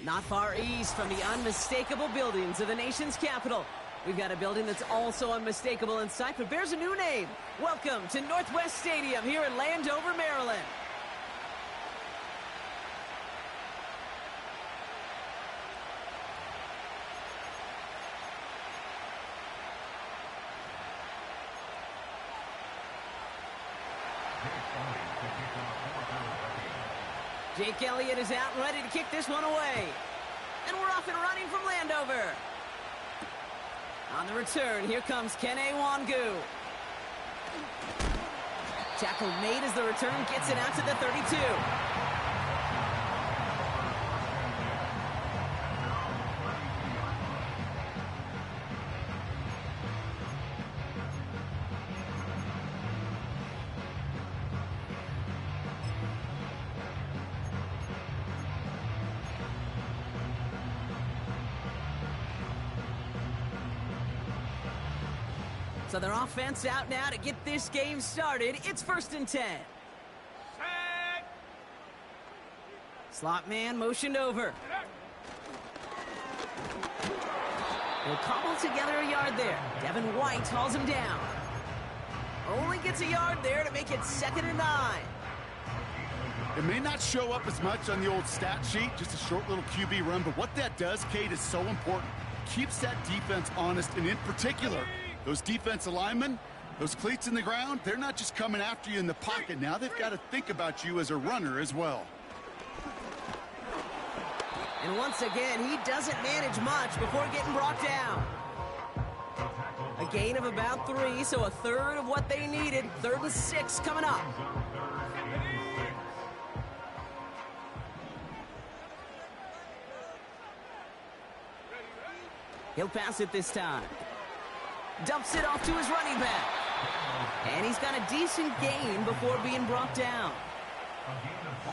Not far east from the unmistakable buildings of the nation's capital, we've got a building that's also unmistakable in sight, but bears a new name. Welcome to Northwest Stadium here in Landover, Maryland. Jake Elliott is out and ready to kick this one away. And we're off and running from Landover. On the return, here comes Kene Wangu. Tackle made as the return gets it out to the 32. So their offense out now to get this game started. It's 1st and 10. Slot man motioned over. They'll cobble together a yard there. Devin White hauls him down. Only gets a yard there to make it 2nd and 9. It may not show up as much on the old stat sheet, just a short little QB run, but what that does, Kate, is so important. Keeps that defense honest, and in particular, those defensive linemen, those cleats in the ground, they're not just coming after you in the pocket. Now they've got to think about you as a runner as well. And once again, he doesn't manage much before getting brought down. A gain of about 3, so a third of what they needed. 3rd and 6 coming up. He'll pass it this time. Dumps it off to his running back. And he's got a decent gain before being brought down.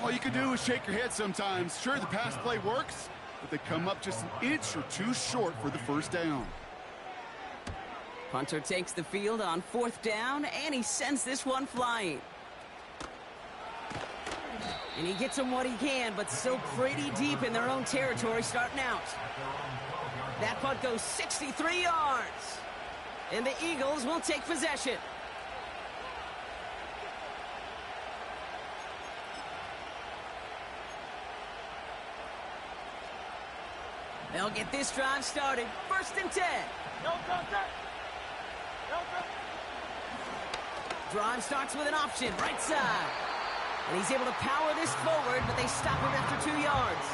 All you can do is shake your head sometimes. Sure, the pass play works, but they come up just an inch or 2 short for the 1st down. Punter takes the field on 4th down, and he sends this one flying. And he gets him what he can, but still pretty deep in their own territory starting out. That punt goes 63 yards. And the Eagles will take possession. They'll get this drive started. 1st and 10. Drive starts with an option, right side. And he's able to power this forward, but they stop him after 2 yards.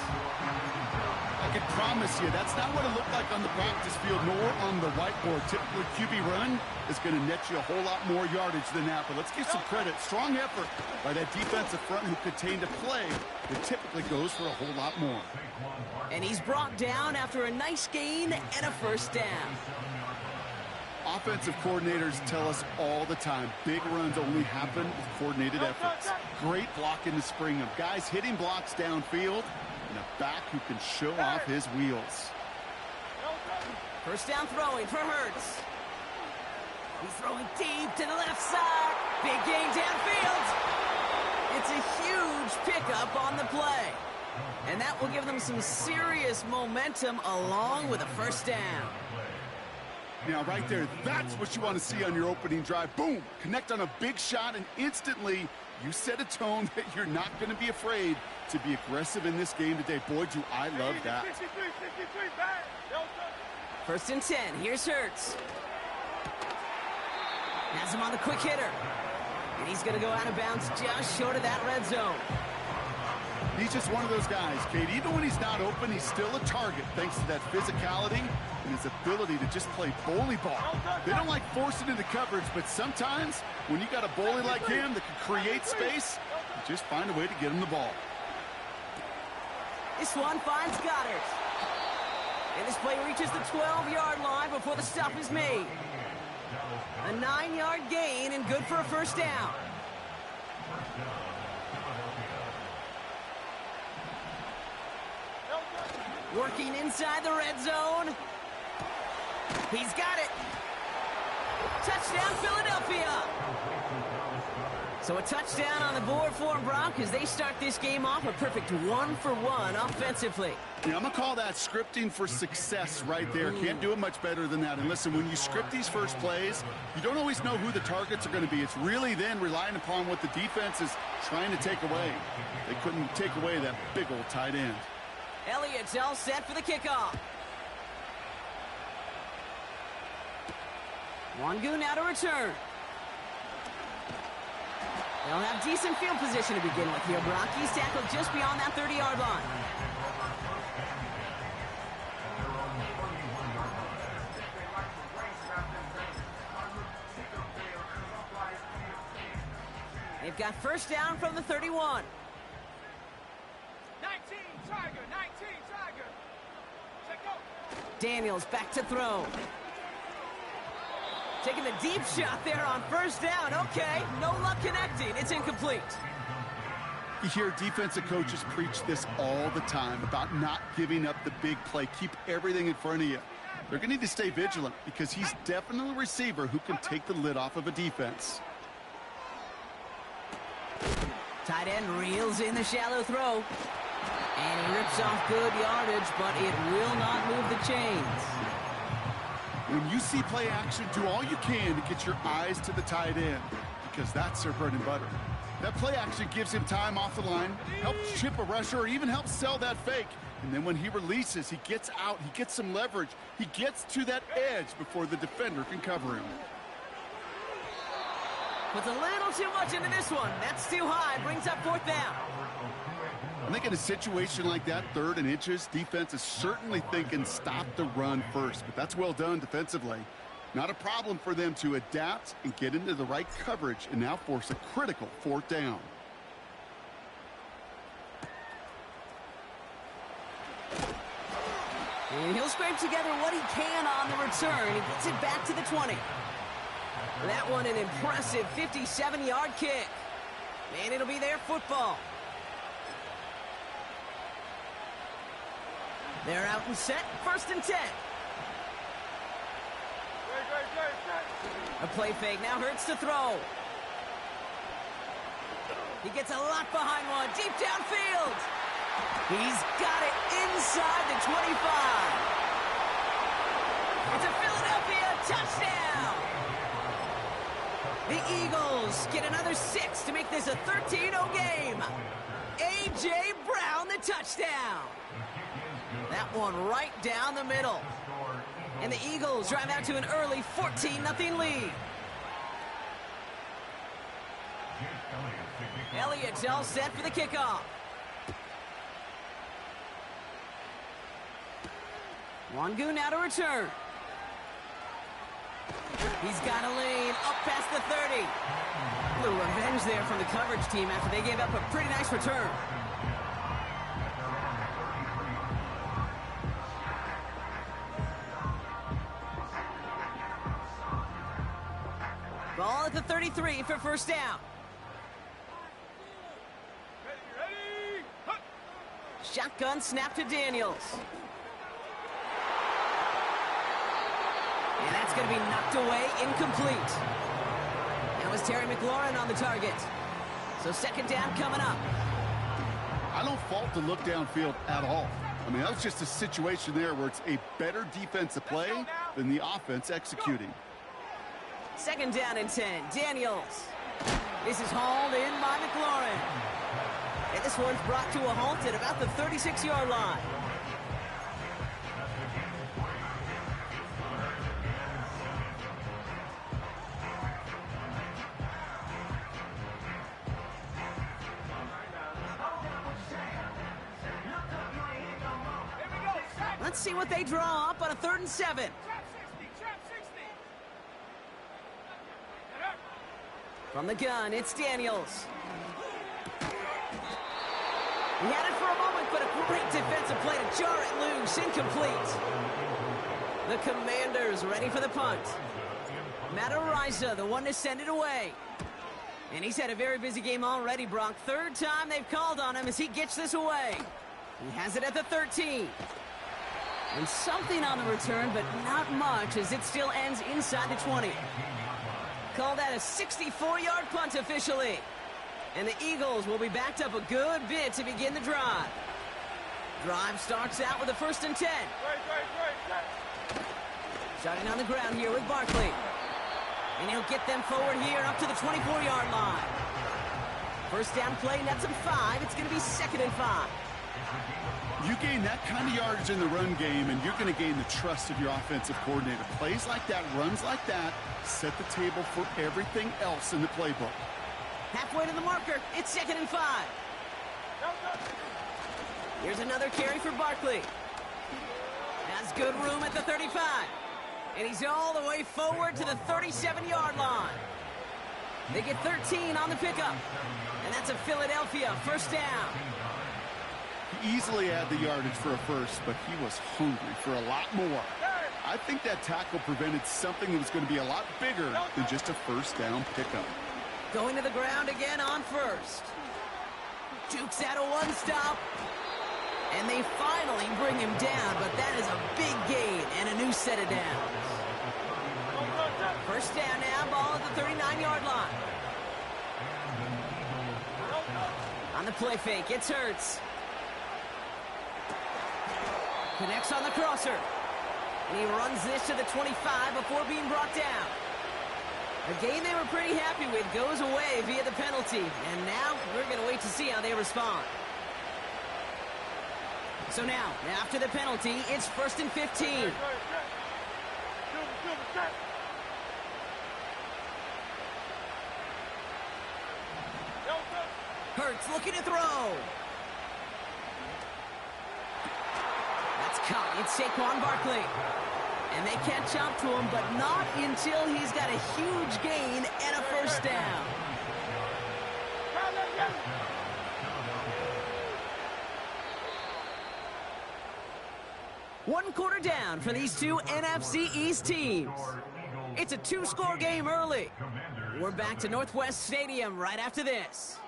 I can promise you, that's not what it looked like on the practice field nor on the whiteboard. Typically, QB run is going to net you a whole lot more yardage than that. But let's give some credit. Strong effort by that defensive front who contained a play that typically goes for a whole lot more. And he's brought down after a nice gain and a 1st down. Offensive coordinators tell us all the time, big runs only happen with coordinated efforts. Great block in the spring of guys hitting blocks downfield, and a back who can show off his wheels. 1st down throwing for Hurts. He's throwing deep to the left side. Big gain downfield. It's a huge pickup on the play. And that will give them some serious momentum along with a 1st down. Now, right there, that's what you want to see on your opening drive. Boom! Connect on a big shot, and instantly you set a tone that you're not going to be afraid to be aggressive in this game today. Boy, do I love that. 1st and 10. Here's Hurts. Has him on the quick hitter. And he's going to go out of bounds just short of that red zone. He's just one of those guys, Kate. Even when he's not open, he's still a target thanks to that physicality and his ability to just play bully ball. They don't like forcing into coverage, but sometimes when you got a bully like him that can create space, you just find a way to get him the ball. This one finds Goddard. And this play reaches the 12-yard line before the stop is made. A 9-yard gain and good for a 1st down. Working inside the red zone. He's got it. Touchdown, Philadelphia. So a touchdown on the board for them, Brock, as they start this game off a perfect 1-for-1 offensively. Yeah, I'm going to call that scripting for success right there. Can't do it much better than that. And listen, when you script these first plays, you don't always know who the targets are going to be. It's really then relying upon what the defense is trying to take away. They couldn't take away that big old tight end. Elliott's all set for the kickoff. Wangu now to return. They'll have decent field position to begin with here, Brock. He's tackled just beyond that 30-yard line. They've got first down from the 31. 19, Tiger, 19, Tiger. Check go. Daniels back to throw. Taking the deep shot there on first down. Okay, no luck connecting. It's incomplete. You hear defensive coaches preach this all the time about not giving up the big play. Keep everything in front of you. They're going to need to stay vigilant because he's definitely a receiver who can take the lid off of a defense. Tight end reels in the shallow throw. And he rips off good yardage, but it will not move the chains. When you see play action, do all you can to get your eyes to the tight end because that's their bread and butter. That play action gives him time off the line, helps chip a rusher, or even helps sell that fake. And then when he releases, he gets out, he gets some leverage. He gets to that edge before the defender can cover him. Puts a little too much into this one. That's too high. Brings up fourth down. I think in a situation like that, 3rd and inches, defense is certainly thinking stop the run first. But that's well done defensively. Not a problem for them to adapt and get into the right coverage and now force a critical 4th down. And he'll scrape together what he can on the return. He gets it back to the 20. That one an impressive 57-yard kick. And it'll be their football. They're out and set, 1st and 10. A play fake now hurts to throw. He gets a lot behind one, deep downfield. He's got it inside the 25. It's a Philadelphia touchdown. The Eagles get another 6 to make this a 13-0 game. A.J. Brown, the touchdown. That one right down the middle. And the Eagles drive out to an early 14-0 lead. Elliott's all set for the kickoff. Wangu now to return. He's got a lane up past the 30. A little revenge there from the coverage team after they gave up a pretty nice return. Ball at the 33 for first down. Ready? Shotgun snap to Daniels. And that's going to be knocked away, incomplete. That was Terry McLaurin on the target. So 2nd down coming up. I don't fault the look downfield at all. I mean, that was just a situation there where it's a better defensive play than the offense executing. 2nd down and 10. Daniels. This is hauled in by McLaurin. And this one's brought to a halt at about the 36-yard line. Let's see what they draw up on a 3rd and 7. From the gun, it's Daniels. He had it for a moment, but a great defensive play to jar it loose. Incomplete. The Commanders ready for the punt. Matt Ariza, the one to send it away. And he's had a very busy game already, Brock. 3rd time they've called on him as he gets this away. He has it at the 13. And something on the return, but not much, as it still ends inside the 20. Call that a 64-yard punt officially. And the Eagles will be backed up a good bit to begin the drive. Drive starts out with a 1st and 10. Starting on the ground here with Barkley. And he'll get them forward here up to the 24-yard line. First down play, nets him 5. It's going to be 2nd and 5. You gain that kind of yardage in the run game, and you're going to gain the trust of your offensive coordinator. Plays like that, runs like that, set the table for everything else in the playbook. Halfway to the marker, it's 2nd and 5. Here's another carry for Barkley. Has good room at the 35. And he's all the way forward to the 37-yard line. They get 13 on the pickup. And that's a Philadelphia 1st down. He easily had the yardage for a first, but he was hungry for a lot more. I think that tackle prevented something that was going to be a lot bigger than just a 1st down pickup. Going to the ground again on 1st. Jukes out a 1-stop. And they finally bring him down, but that is a big gain and a new set of downs. 1st down now, ball at the 39-yard line. On the play fake, it's Hurts. Connects on the crosser. And he runs this to the 25 before being brought down. A game they were pretty happy with goes away via the penalty. And now we're going to wait to see how they respond. So now, after the penalty, it's 1st and 15. Hurts looking to throw. That's caught. It's Saquon Barkley. And they catch up to him, but not until he's got a huge gain and a 1st down. One quarter down for these two NFC East teams. It's a 2-score game early. We're back to Northwest Stadium right after this.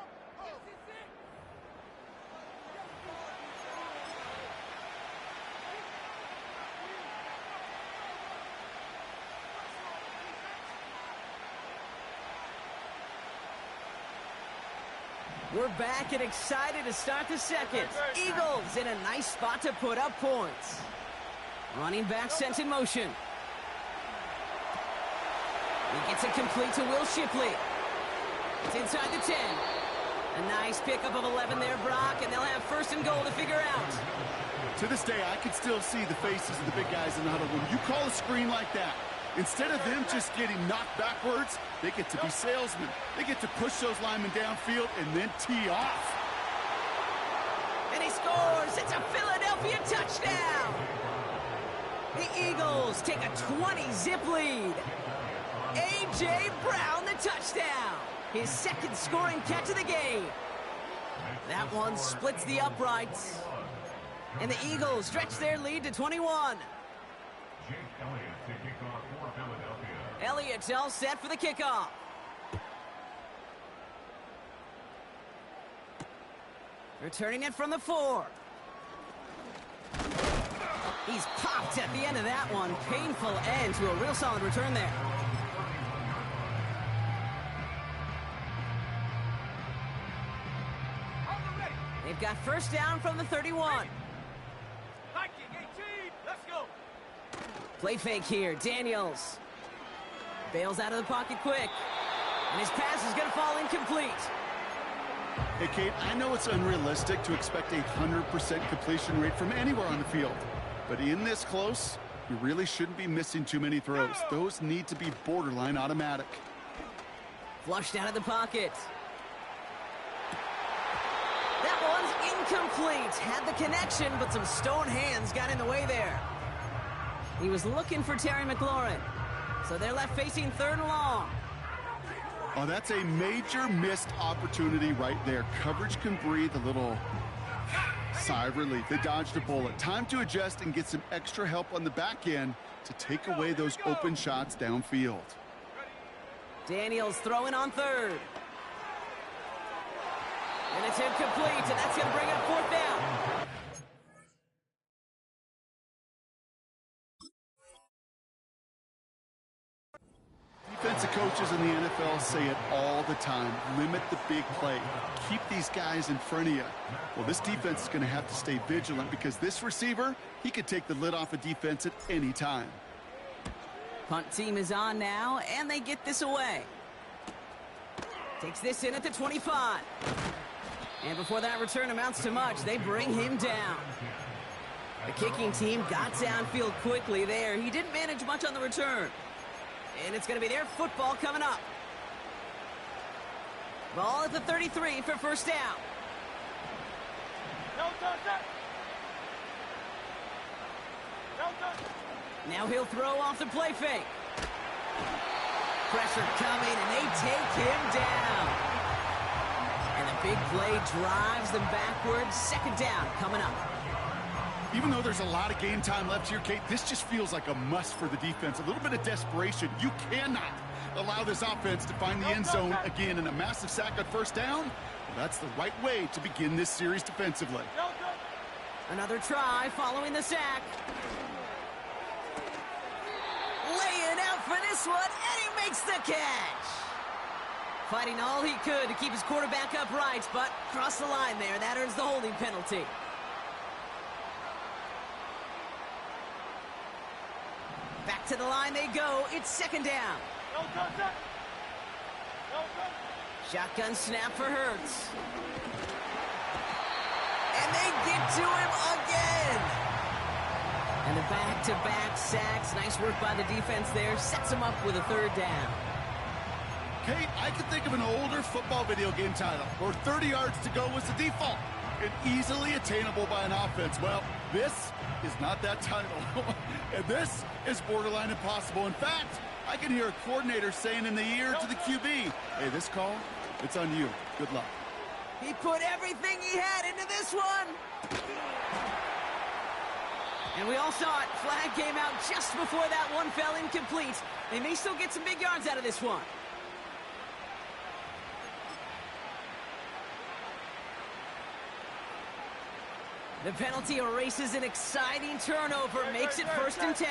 We're back and excited to start the second. Eagles in a nice spot to put up points. Running back sent in motion. He gets it complete to Will Shipley. It's inside the 10. A nice pickup of 11 there, Brock, and they'll have 1st and goal to figure out. To this day, I can still see the faces of the big guys in the huddle. When you call a screen like that, instead of them just getting knocked backwards, they get to be salesmen. They get to push those linemen downfield and then tee off. And he scores! It's a Philadelphia touchdown! The Eagles take a 20-zip lead. A.J. Brown, the touchdown. His 2nd scoring catch of the game. That one splits the uprights. And the Eagles stretch their lead to 21. Elliott's all set for the kickoff. Returning it from the 4. He's popped at the end of that one. Painful end to a real solid return there. They've got 1st down from the 31. Hiking 18. Let's go. Play fake here. Daniels bails out of the pocket quick. And his pass is going to fall incomplete. Hey, Kate, I know it's unrealistic to expect a 100% completion rate from anywhere on the field. But in this close, you really shouldn't be missing too many throws. Those need to be borderline automatic. Flushed out of the pocket. That one's incomplete. Had the connection, but some stone hands got in the way there. He was looking for Terry McLaurin. So they're left facing 3rd and long. Oh, that's a major missed opportunity right there. Coverage can breathe a little sigh of relief. They dodged a bullet. Time to adjust and get some extra help on the back end to take away those open shots downfield. Daniels throwing on 3rd. And it's incomplete, and that's going to bring up 4th down. Defensive coach Coaches in the NFL say it all the time. Limit the big play. Keep these guys in front of you. Well, this defense is going to have to stay vigilant because this receiver, he could take the lid off a defense at any time. Punt team is on now, and they get this away. Takes this in at the 25. And before that return amounts to much, they bring him down. The kicking team got downfield quickly there. He didn't manage much on the return. And it's going to be their football coming up. Ball at the 33 for first down. No touch. No touch. Now he'll throw off the play fake. Pressure coming, and they take him down. And the big play drives them backwards. Second down coming up. Even though there's a lot of game time left here, Kate, this just feels like a must for the defense. A little bit of desperation. You cannot allow this offense to find the end zone again, in a massive sack on first down. Well, that's the right way to begin this series defensively. Another try following the sack. Laying out for this one, and he makes the catch. Fighting all he could to keep his quarterback upright, but crossed the line there. That earns the holding penalty. Back to the line they go. It's second down. Shotgun snap for Hurts. And they get to him again. And the back-to-back sacks. Nice work by the defense there. Sets him up with a third down. Kate, I can think of an older football video game title where 30 yards to go was the default and easily attainable by an offense. Well, this is not that title. And this is borderline impossible. In fact, I can hear a coordinator saying in the ear to the QB, hey, this call, it's on you. Good luck. He put everything he had into this one. And we all saw it. Flag came out just before that one fell incomplete. They may still get some big yards out of this one. The penalty erases an exciting turnover, makes it 1st and 10.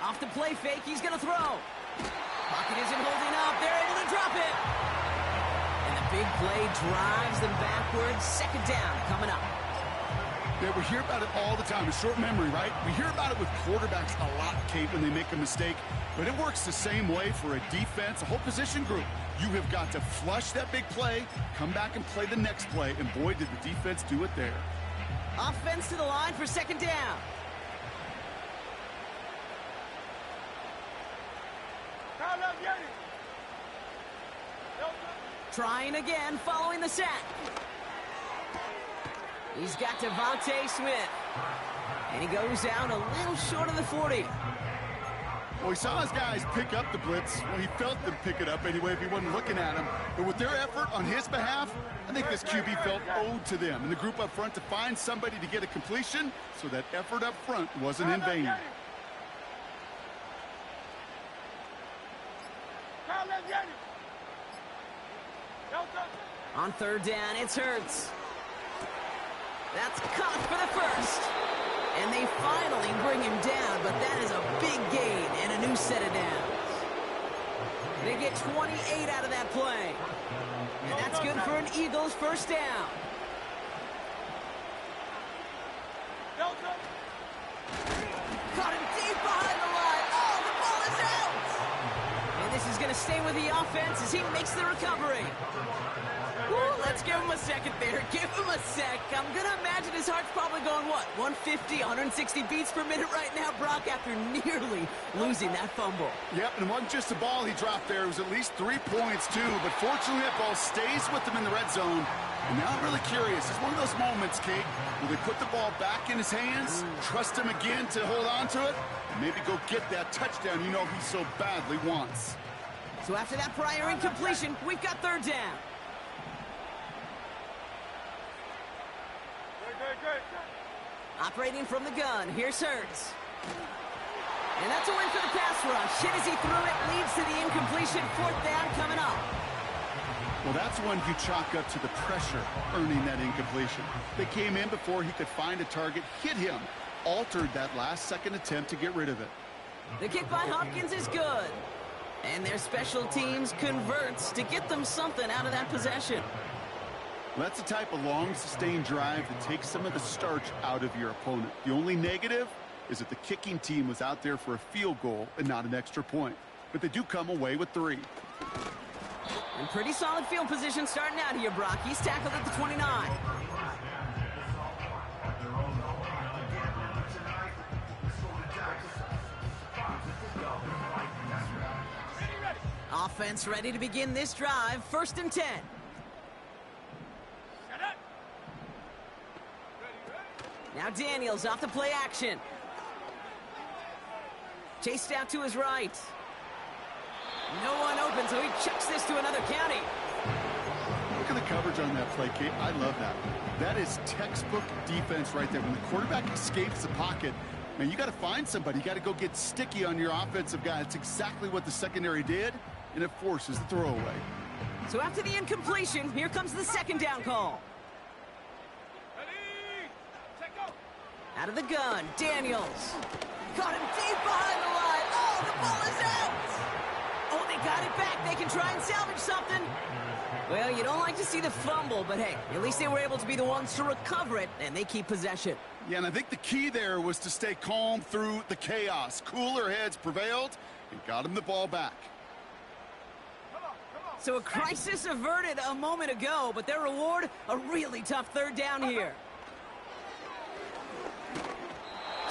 Off the play fake, he's going to throw. Pocket isn't holding up. They're able to drop it. And the big play drives them backwards. Second down coming up. Yeah, we hear about it all the time. A short memory, right? We hear about it with quarterbacks a lot, Kate, when they make a mistake. But it works the same way for a defense, a whole position group. You have got to flush that big play, come back and play the next play, and boy, did the defense do it there. Offense to the line for second down. Trying again following the sack. He's got Devontae Smith. And he goes down a little short of the 40. Well, he saw his guys pick up the blitz. Well, he felt them pick it up anyway if he wasn't looking at him. But with their effort on his behalf, I think this QB felt owed to them and the group up front to find somebody to get a completion, so that effort up front wasn't in vain. On third down, it's Hurts. That's caught for the first. And they finally bring him down, but that is a big gain and a new set of downs. They get 28 out of that play. And that's good for an Eagles first down. Caught him deep behind the line. Oh, the ball is out. And this is going to stay with the offense as he makes the recovery. Woo, let's give him a second there. Give him a sec. I'm going to imagine his heart's probably going, what, 150, 160 beats per minute right now, Brock, after nearly losing that fumble. Yep, and it wasn't just a ball he dropped there. It was at least 3 points, too. But fortunately, that ball stays with him in the red zone. And now I'm really curious. It's one of those moments, Kate, where they put the ball back in his hands, trust him again to hold on to it, and maybe go get that touchdown you know he so badly wants. So after that prior incompletion, we've got third down. Operating from the gun, here's Hurts. And that's a win for the pass rush. Hit as he threw it, leads to the incompletion. Fourth down coming up. Well, that's one you chalk up to the pressure earning that incompletion. They came in before he could find a target, hit him, altered that last-second attempt to get rid of it. The kick by Hopkins is good. And their special teams converts to get them something out of that possession. That's the type of long, sustained drive that takes some of the starch out of your opponent. The only negative is that the kicking team was out there for a field goal and not an extra point. But they do come away with 3. And pretty solid field position starting out here, Brock. He's tackled at the 29. Offense ready to begin this drive. 1st and 10. Now Daniels off the play action. Chased out to his right. No one open, so he chucks this to another county. Look at the coverage on that play, Kate. I love that. That is textbook defense right there. When the quarterback escapes the pocket, man, you got to find somebody. You got to go get sticky on your offensive guy. It's exactly what the secondary did, and it forces the throwaway. So after the incompletion, here comes the 2nd down call. Out of the gun, Daniels. Got him deep behind the line. Oh, the ball is out. Oh, they got it back. They can try and salvage something. Well, you don't like to see the fumble, but hey, at least they were able to be the ones to recover it, and they keep possession. Yeah, and I think the key there was to stay calm through the chaos. Cooler heads prevailed and got him the ball back. So a crisis averted a moment ago, but their reward, a really tough 3rd down here.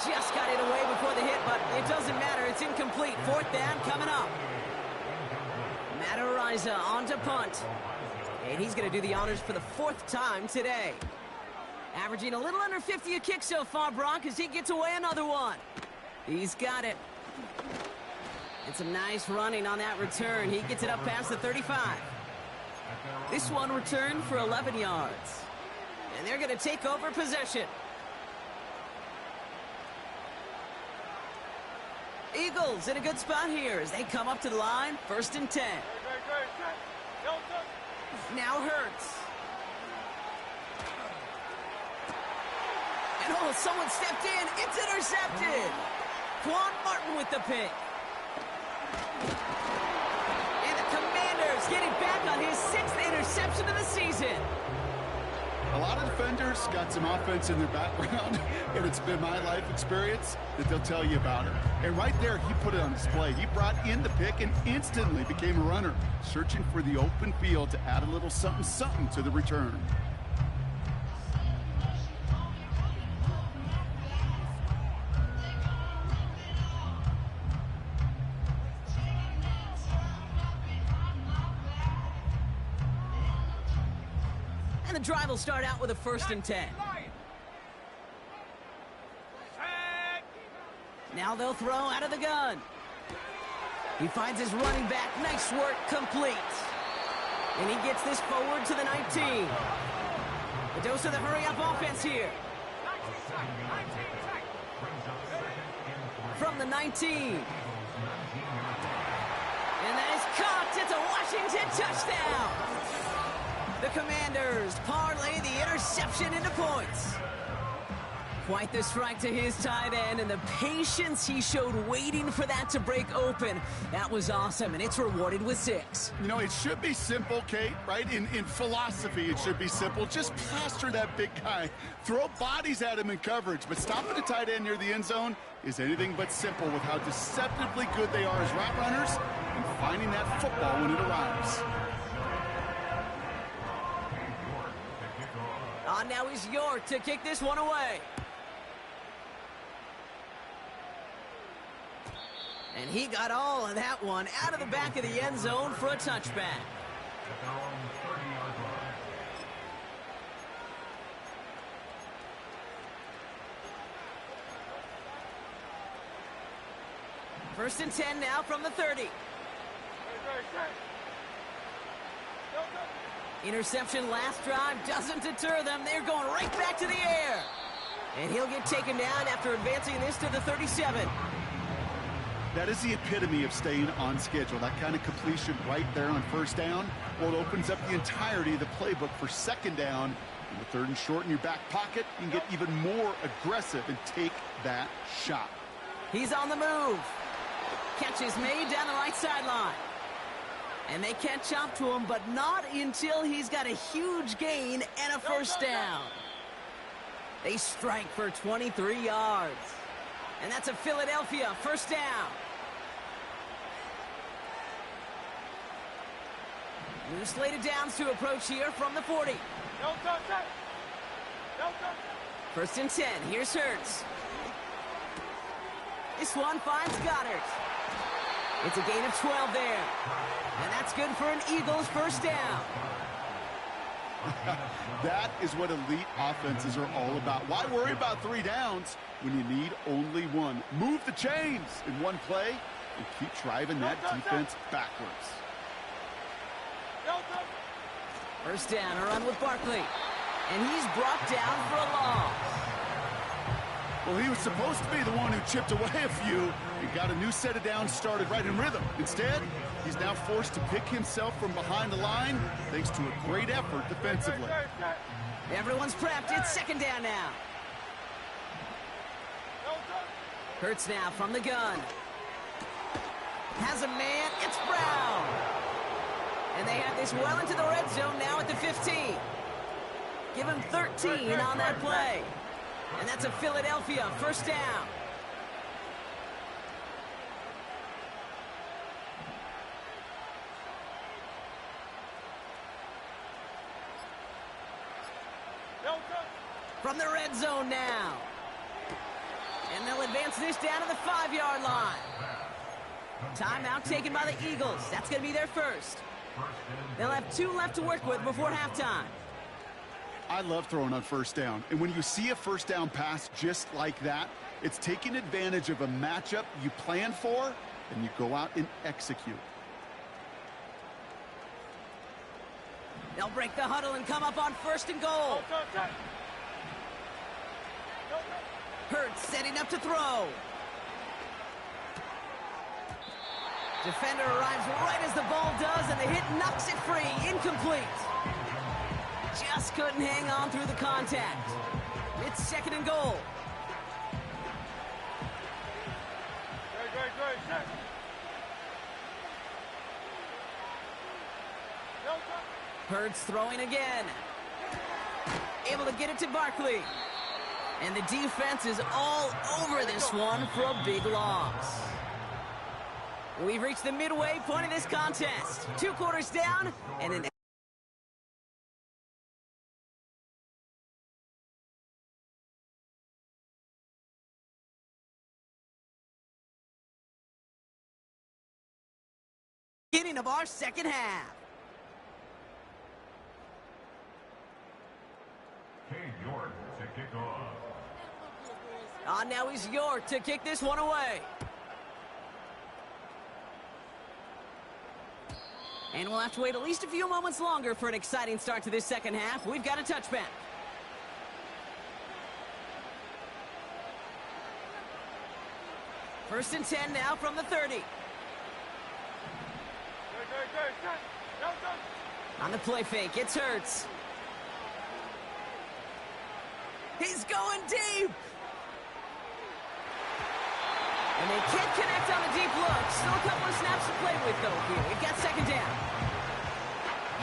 Just got it away before the hit, but it doesn't matter. It's incomplete. 4th down coming up. Matt Ariza on to punt. And he's going to do the honors for the 4th time today. Averaging a little under 50 a kick so far, Brock, as he gets away another one. He's got it. And some nice running on that return. He gets it up past the 35. This one returned for 11 yards. And they're going to take over possession. Eagles in a good spot here as they come up to the line. 1st and 10. Now Hurts. And oh, someone stepped in. It's intercepted. Quan Martin with the pick. And the Commanders getting back on his 6th interception of the season. A lot of defenders got some offense in their background, and it's been my life experience that they'll tell you about it. And right there, he put it on display. He brought in the pick and instantly became a runner, searching for the open field to add a little something to the return. And the drive will start out with a 1st and 10. Now they'll throw out of the gun. He finds his running back. Nice work, complete. And he gets this forward to the 19. A dose of the hurry-up offense here. From the 19. And that is caught. It's a Washington touchdown. The Commanders parlay the interception into points. Quite the strike to his tight end, and the patience he showed waiting for that to break open. That was awesome, and it's rewarded with 6. You know, it should be simple, Kate, right? In philosophy, it should be simple. Just plaster that big guy. Throw bodies at him in coverage, but stopping the tight end near the end zone is anything but simple with how deceptively good they are as route runners and finding that football when it arrives. Now is York to kick this one away. And he got all of that one out of the back of the end zone for a touchback. First and 10 now from the 30. Interception last drive doesn't deter them. They're going right back to the air. And he'll get taken down after advancing this to the 37. That is the epitome of staying on schedule. That kind of completion right there on 1st down. Well, it opens up the entirety of the playbook for 2nd down. In the 3rd and short in your back pocket, you can get even more aggressive and take that shot. He's on the move. Catch is made down the right sideline. And they can't chop to him, but not until he's got a huge gain and a first down. They strike for 23 yards. And that's a Philadelphia first down. New slated downs to approach here from the 40. First and 10. Here's Hurts. This one finds Goddard. It's a gain of 12 there. And that's good for an Eagles first down. That is what elite offenses are all about. Why worry about 3 downs when you need only 1? Move the chains in one play and keep driving that defense backwards. First down, a run with Barkley. And he's brought down for a loss. Well, he was supposed to be the one who chipped away a few and got a new set of downs started right in rhythm. Instead, he's now forced to pick himself from behind the line thanks to a great effort defensively. Everyone's prepped. It's second down now. Hurts now from the gun. Has a man. It's Brown. And they have this well into the red zone now at the 15. Give him 13 on that play. And that's a Philadelphia first down. From the red zone now. And they'll advance this down to the 5-yard line. Timeout taken by the Eagles. That's going to be their first. They'll have 2 left to work with before halftime. I love throwing on first down. And when you see a first down pass just like that, it's taking advantage of a matchup you plan for, and you go out and execute. They'll break the huddle and come up on first and goal. Hurts setting up to throw. Defender arrives right as the ball does, and the hit knocks it free. Incomplete. Just couldn't hang on through the contact. It's second and goal. Hurts throwing again. Able to get it to Barkley. And the defense is all over this one for a big loss. We've reached the midway point of this contest. 2 quarters down and an beginning of our second half. York to kick off. Now is York to kick this one away. And we'll have to wait at least a few moments longer for an exciting start to this second half. We've got a touchback. First and 10 now from the 30. On the play fake, it's Hurts. He's going deep. And they can't connect on the deep look. Still a couple of snaps to play with, though, here. We've got second down.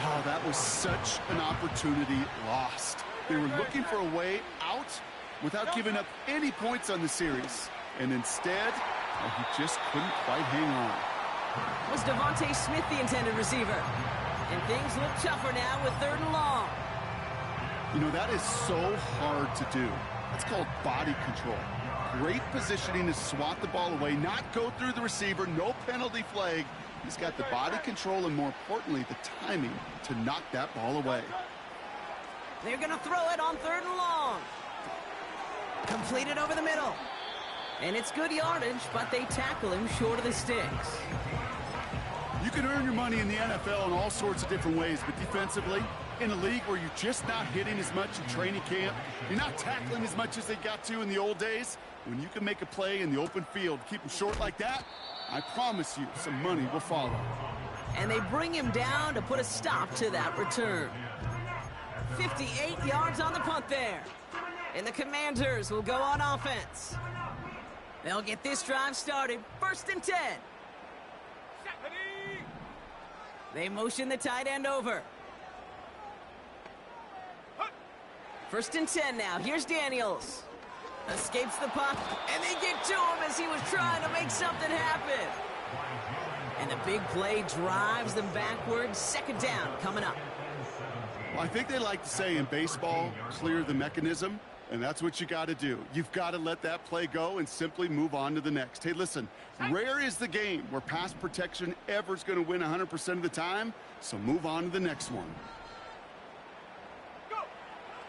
Oh, that was such an opportunity lost. They were looking for a way out without giving up any points on the series. And instead, he just couldn't quite hang on. Was Devontae Smith the intended receiver? And things look tougher now with third and long. You know, that is so hard to do. That's called body control. Great positioning to swat the ball away, not go through the receiver, no penalty flag. He's got the body control and, more importantly, the timing to knock that ball away. They're going to throw it on third and long. Completed over the middle. And it's good yardage, but they tackle him short of the sticks. You can earn your money in the NFL in all sorts of different ways, but defensively, in a league where you're just not hitting as much in training camp, you're not tackling as much as they got to in the old days, when you can make a play in the open field, keep them short like that, I promise you some money will follow. And they bring him down to put a stop to that return. 58 yards on the punt there. And the Commanders will go on offense. They'll get this drive started. First and 10. They motion the tight end over. 1st and 10 now. Here's Daniels. Escapes the puck, and they get to him as he was trying to make something happen. And the big play drives them backwards. 2nd down coming up. Well, I think they like to say in baseball, clear the mechanism, and that's what you got to do. You've got to let that play go and simply move on to the next. Hey, listen, rare is the game where pass protection ever is going to win 100% of the time, so move on to the next one.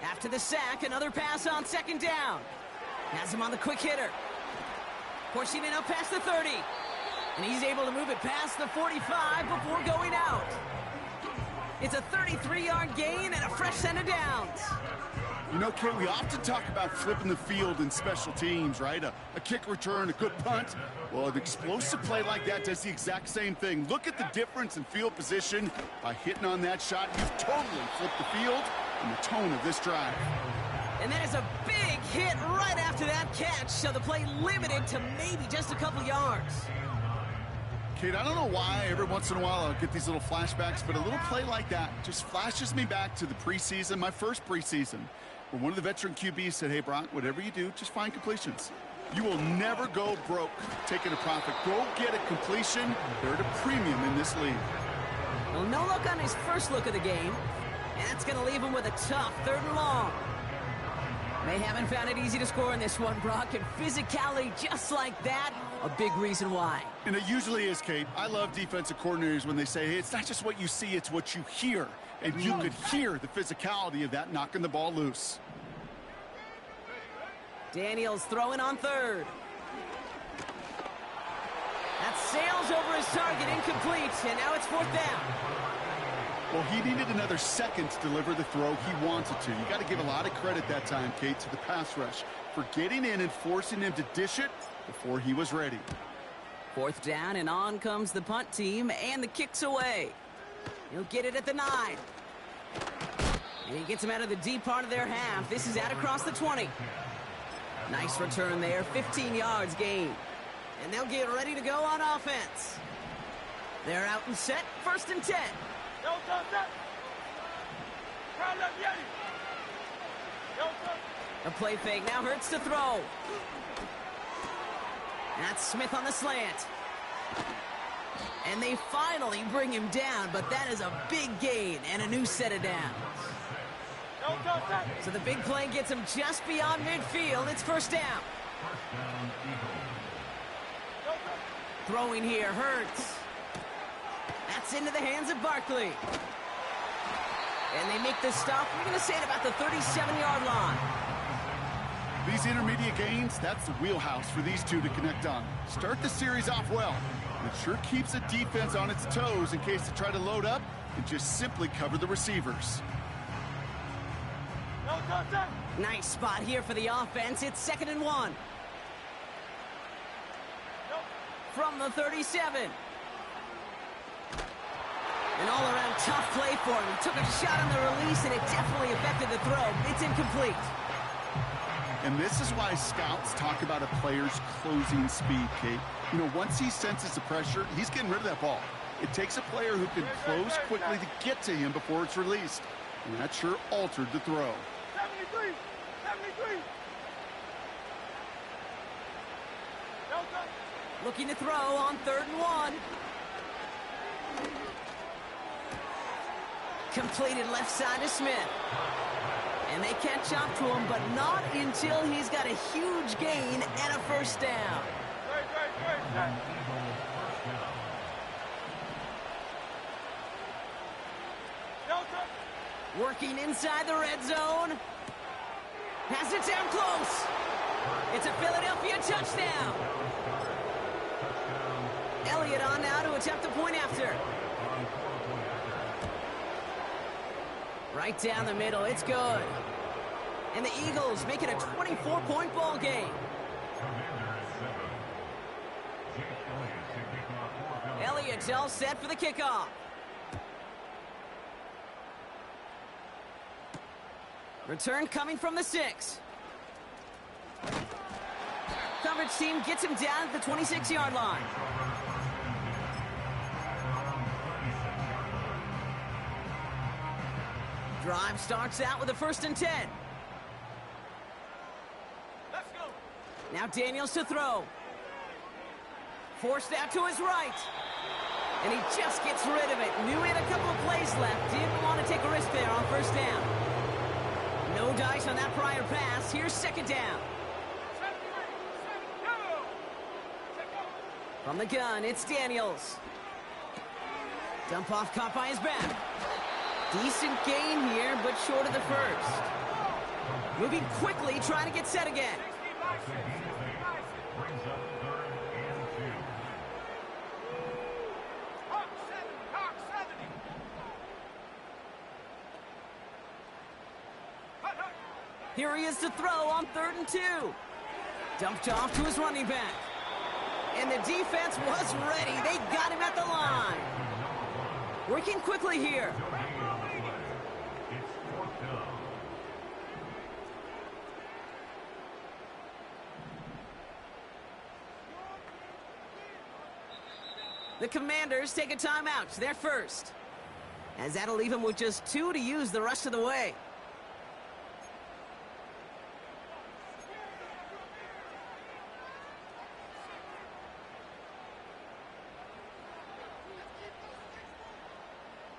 After the sack, another pass on 2nd down. Has him on the quick hitter. Forcing it up past the 30. And he's able to move it past the 45 before going out. It's a 33-yard gain and a fresh set of downs. You know, Kate, we often talk about flipping the field in special teams, right? A kick return, a good punt. Well, an explosive play like that does the exact same thing. Look at the difference in field position. By hitting on that shot, you've totally flipped the field and the tone of this drive. And that is a big hit right after that catch, so the play limited to maybe just a couple yards. Kate, I don't know why every once in a while I'll get these little flashbacks, but a little play like that just flashes me back to the preseason, my first preseason, where one of the veteran QBs said, hey, Brock, whatever you do, just find completions. You will never go broke taking a profit. Go get a completion. They're at a premium in this league. Well, no look on his first look of the game. And that's going to leave him with a tough 3rd and long. They haven't found it easy to score in this one, Brock, and physicality just like that, a big reason why. And it usually is, Kate. I love defensive coordinators when they say, hey, it's not just what you see, it's what you hear. And you could hear the physicality of that knocking the ball loose. Daniels throwing on 3rd. That sails over his target, incomplete, and now it's 4th down. Well, he needed another second to deliver the throw he wanted to. You got to give a lot of credit that time, Kate, to the pass rush for getting in and forcing him to dish it before he was ready. 4th down, and on comes the punt team, and the kick's away. He'll get it at the 9. And he gets him out of the deep part of their half. This is out across the 20. Nice return there, 15 yards gain. And they'll get ready to go on offense. They're out and set, 1st and 10. A play fake, now Hurts to throw. That's Smith on the slant. And they finally bring him down, but that is a big gain and a new set of downs. So the big play gets him just beyond midfield. It's 1st down. Throwing here, Hurts. That's into the hands of Barkley. And they make the stop, we're going to say, at about the 37-yard line. These intermediate gains, that's the wheelhouse for these two to connect on. Start the series off well. It sure keeps the defense on its toes in case they try to load up and just simply cover the receivers. Nice spot here for the offense. It's 2nd and 1. From the 37. An all-around tough play for him. He took a shot on the release, and it definitely affected the throw. It's incomplete. And this is why scouts talk about a player's closing speed, Kate. You know, once he senses the pressure, he's getting rid of that ball. It takes a player who can close quickly to get to him before it's released. And that sure altered the throw. 73! 73! Looking to throw on 3rd and 1. Completed left side to Smith. And they catch up to him, but not until he's got a huge gain and a 1st down. Working inside the red zone. Has it down close. It's a Philadelphia touchdown. Elliott on now to attempt the point after. Right down the middle, it's good. And the Eagles make it a 24-point ball game. Elliott's all set for the kickoff. Return coming from the 6. Coverage team gets him down at the 26-yard line. Drive starts out with a 1st and 10. Let's go. Now Daniels to throw. Forced out to his right. And he just gets rid of it. Knew he had a couple of plays left. Didn't want to take a risk there on 1st down. No dice on that prior pass. Here's 2nd down. From the gun, it's Daniels. Dump off caught by his back. Decent gain here, but short of the 1st. Moving quickly, trying to get set again. Brings up 3rd and 2. Hawk 70. Here he is to throw on 3rd and 2. Dumped off to his running back. And the defense was ready. They got him at the line. Working quickly here. It's 4th down. The Commanders take a timeout. They're first. As that'll leave him with just 2 to use the rest of the way.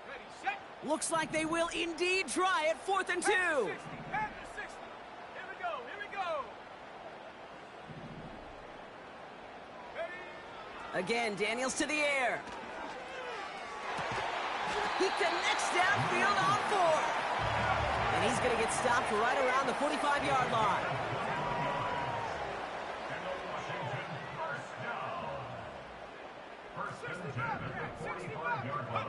Ready, set. Looks like they will indeed try it. 4th and 2. 60. Head to 60. Here we go. Ready. Again, Daniels to the air. He connects downfield on 4. And he's going to get stopped right around the 45-yard line. And the Washington 1st down. 1st and 10 at the 45-yard line.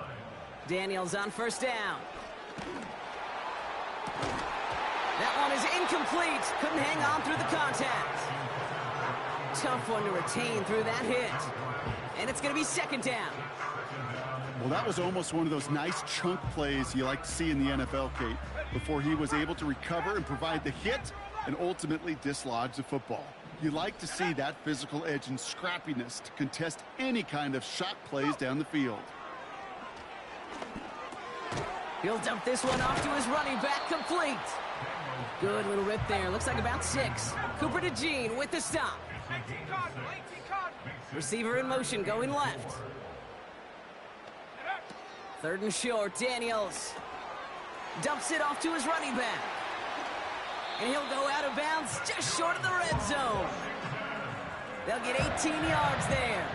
Daniels on 1st down. That one is incomplete. Couldn't hang on through the contact. Tough one to retain through that hit. And it's going to be 2nd down. Well, that was almost one of those nice chunk plays you like to see in the NFL, Kate, before he was able to recover and provide the hit and ultimately dislodge the football. You like to see that physical edge and scrappiness to contest any kind of shot plays down the field. He'll dump this one off to his running back, complete. Good little rip there. Looks like about 6. Cooper to Gene with the stop. 18 Cardinal. Receiver in motion, going left. 3rd and short, Daniels. Dumps it off to his running back. And he'll go out of bounds just short of the red zone. They'll get 18 yards there.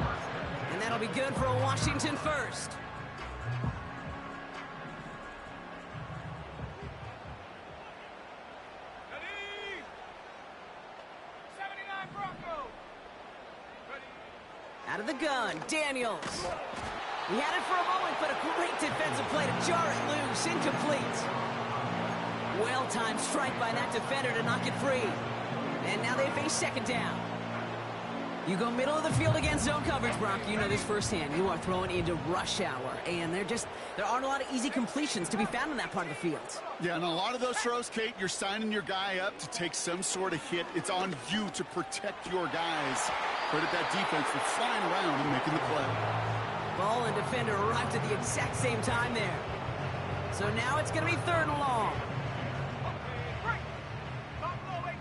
And that'll be good for a Washington 1st. Ready. 79 Bronco. Ready. Out of the gun, Daniels. He had it for a moment, but a great defensive play to jar it loose. Incomplete. Well-timed strike by that defender to knock it free. And now they face 2nd down. You go middle of the field against zone coverage, Brock. You know this firsthand. You are throwing into rush hour. And there aren't a lot of easy completions to be found in that part of the field. Yeah, and a lot of those throws, Kate, you're signing your guy up to take some sort of hit. It's on you to protect your guys. Credit that defense for flying around and making the play. Ball and defender arrived at the exact same time there. So now it's going to be 3rd and long. Break. Top low 18.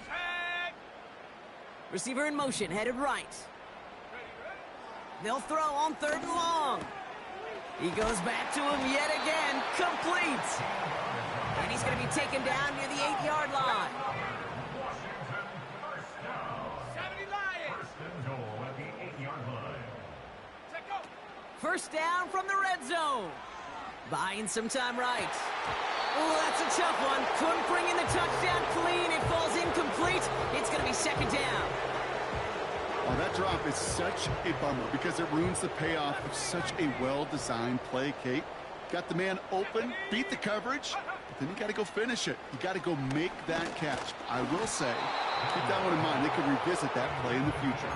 Tag. Receiver in motion, headed right. Ready. They'll throw on 3rd and long. He goes back to him yet again. Complete. And he's going to be taken down near the 8-yard line. 70 Lions. At the 8-yard line. Take go. 1st down from the red zone. Buying some time right. Oh, that's a tough one. Couldn't bring in the touchdown clean. It falls incomplete. It's going to be 2nd down. Oh, that drop is such a bummer because it ruins the payoff of such a well-designed play, Kate. Got the man open, beat the coverage, but then you got to go finish it. You got to go make that catch. I will say, keep that one in mind. They could revisit that play in the future.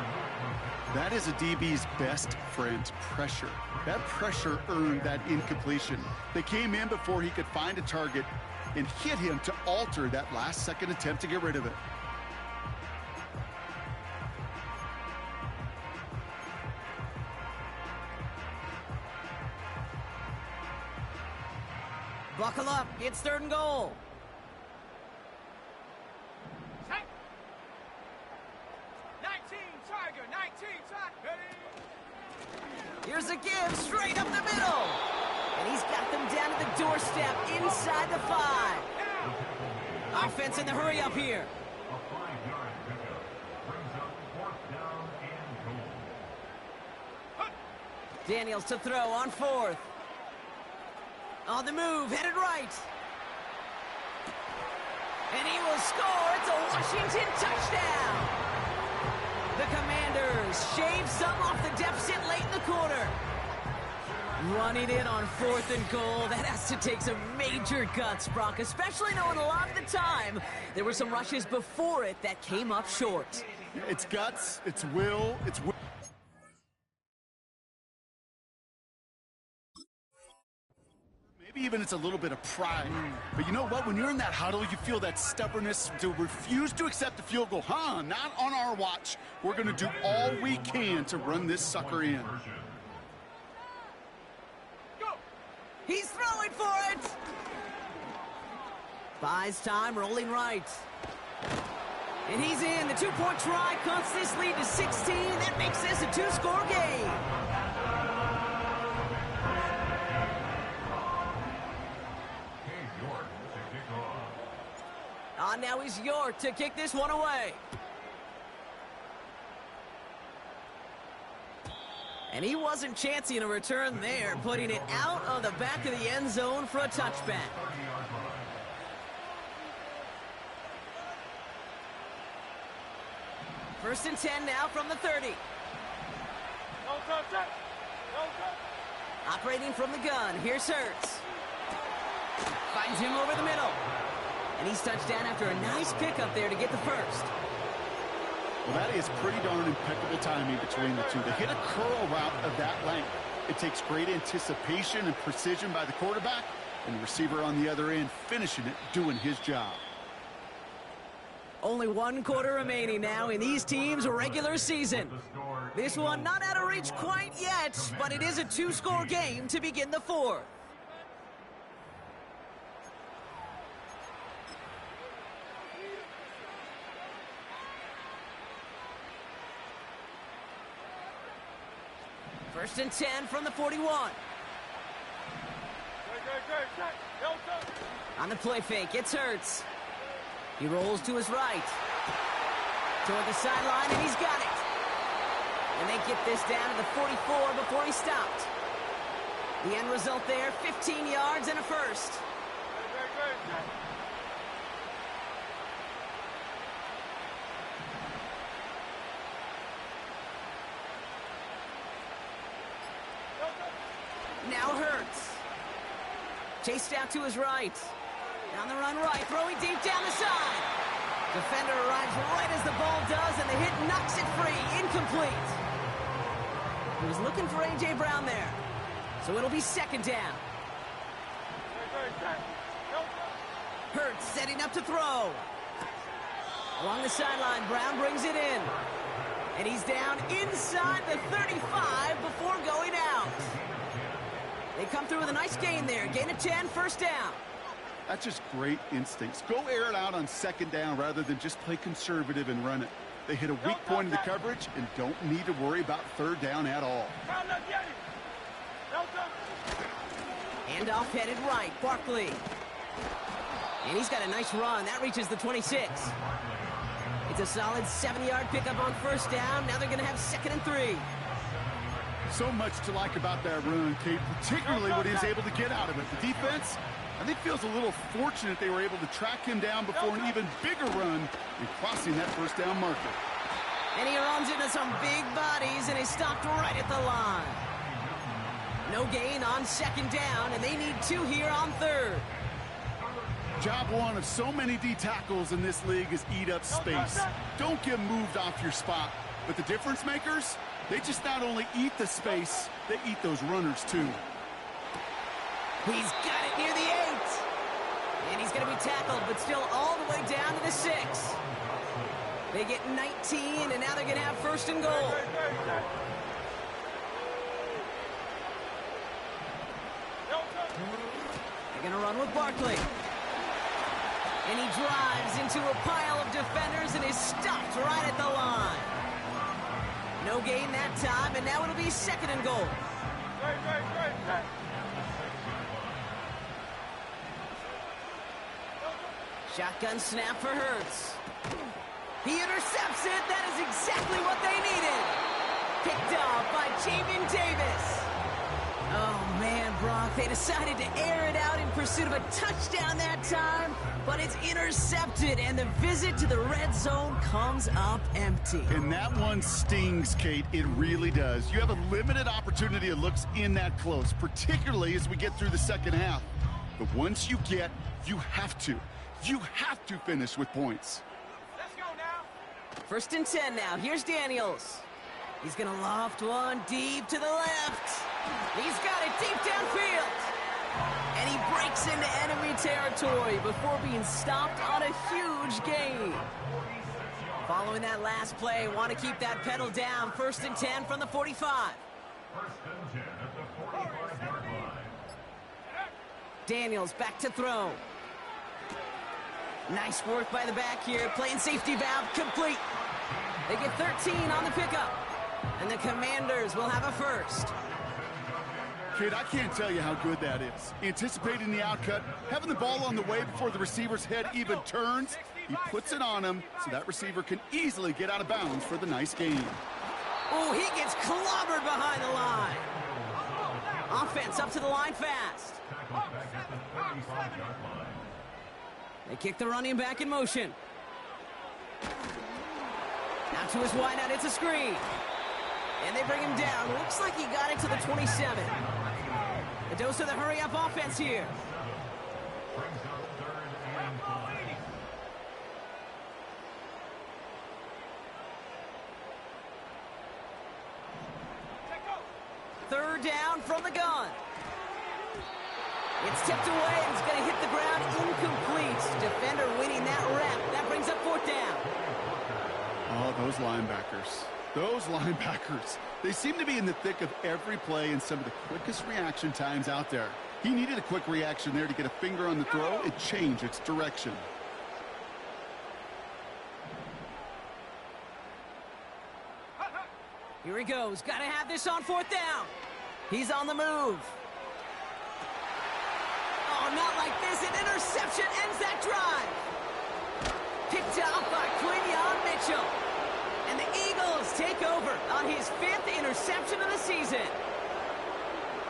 That is a DB's best friend, pressure. That pressure earned that incompletion. They came in before he could find a target and hit him to alter that last-second attempt to get rid of it. Buckle up. It's 3rd and goal. Set. 19 Tiger, 19 Tiger. Ready? Here's a give straight up the middle. And he's got them down to the doorstep inside the 5. Offense in the hurry up here. A 5-yard pickup brings up 4th down and goal. Daniels to throw on 4th. On the move, headed right. And he will score. It's a Washington touchdown. The Commanders shave some off the deficit late in the quarter. Running it on 4th and goal. That has to take some major guts, Brock, especially knowing a lot of the time there were some rushes before it that came up short. It's guts, it's will, it's will. Maybe even it's a little bit of pride. But you know what? When you're in that huddle, you feel that stubbornness to refuse to accept the field goal. Not on our watch. We're going to do all we can to run this sucker in. He's throwing for it. Buys time, rolling right. And he's in. The 2-point try cuts this lead to 16. That makes this a 2-score game. Now is York to kick this one away. And he wasn't chancing a return there, putting it out of the back of the end zone for a touchback. First and 10 now from the 30. Operating from the gun, here's Hurts. Finds him over the middle. And he's touched down after a nice pickup there to get the first. Well, that is pretty darn impeccable timing between the two. To hit a curl route of that length, it takes great anticipation and precision by the quarterback, and the receiver on the other end finishing it, doing his job. Only 1 quarter remaining now in these teams' regular season. This one not out of reach quite yet, but it is a 2-score game to begin the 4th. First and 10 from the 41. On the play fake, it's Hurts. He rolls to his right. Toward the sideline, and he's got it. And they get this down to the 44 before he stopped. The end result there, 15 yards and a first. Now Hurts. Chased out to his right. Down the run right, throwing deep down the side. Defender arrives right as the ball does, and the hit knocks it free. Incomplete. He was looking for A.J. Brown there. So it'll be second down. Hurts setting up to throw. Along the sideline, Brown brings it in. And he's down inside the 35 before going out. They come through with a nice gain there. Gain of 10, first down. That's just great instincts. Go air it out on second down rather than just play conservative and run it. They hit a weak point in the coverage and don't need to worry about third down at all. Handoff headed right, Barkley. And he's got a nice run. That reaches the 26. It's a solid 70-yard pickup on first down. Now they're going to have second and 3. So much to like about that run, Kate, particularly what he was able to get out of it. The defense, I think, feels a little fortunate they were able to track him down before an even bigger run in crossing that first down marker. And he runs into some big bodies, and he stopped right at the line. No gain on second down, and they need 2 here on third. Job one of so many D tackles in this league is eat up space. Don't get moved off your spot. But the difference makers, they just not only eat the space, they eat those runners too. He's got it near the 8. And he's going to be tackled, but still all the way down to the 6. They get 19, and now they're going to have first and goal. They're Gonna run with Barkley. And he drives into a pile of defenders and is stopped right at the line. No gain that time, and now it'll be 2nd and goal. Shotgun snap for Hurts. He intercepts it. That is exactly what they needed. Picked up by Jamin Davis. Oh, man, Brock, they decided to air it out in pursuit of a touchdown that time, but it's intercepted, and the visit to the red zone comes up empty. And that one stings, Kate. It really does. You have a limited opportunity of looks in that close, particularly as we get through the second half. But once you get, you have to finish with points. Let's go now. 1st and 10 now. Here's Daniels. He's going to loft one deep to the left. He's got it deep downfield. And he breaks into enemy territory before being stopped on a huge gain. Following that last play, want to keep that pedal down. 1st and 10 from the 45. 1st and 10 at the 45-yard line. Daniels back to throw. Nice work by the back here. Playing safety valve complete. They get 13 on the pickup. And the Commanders will have a 1st. Kid, I can't tell you how good that is. Anticipating the outcut, having the ball on the way before the receiver's head even turns, he puts it on him so that receiver can easily get out of bounds for the nice gain. Oh, he gets clobbered behind the line. Offense up to the line fast. They kick the running back in motion. Now to his wideout, it's a screen. And they bring him down. Looks like he got it to the 27. A dose of the hurry-up offense here. Third down from the gun. It's tipped away, and it's going to hit the ground incomplete. Defender winning that rep. That brings up 4th down. Oh, those linebackers. Those linebackers. They seem to be in the thick of every play and some of the quickest reaction times out there. He needed a quick reaction there to get a finger on the throw. It changed its direction. Here he goes. Got to have this on 4th down. He's on the move. Oh, not like this. An interception ends that drive. Picked up by Quinyon Mitchell. And the Eagles take over on his 5th interception of the season.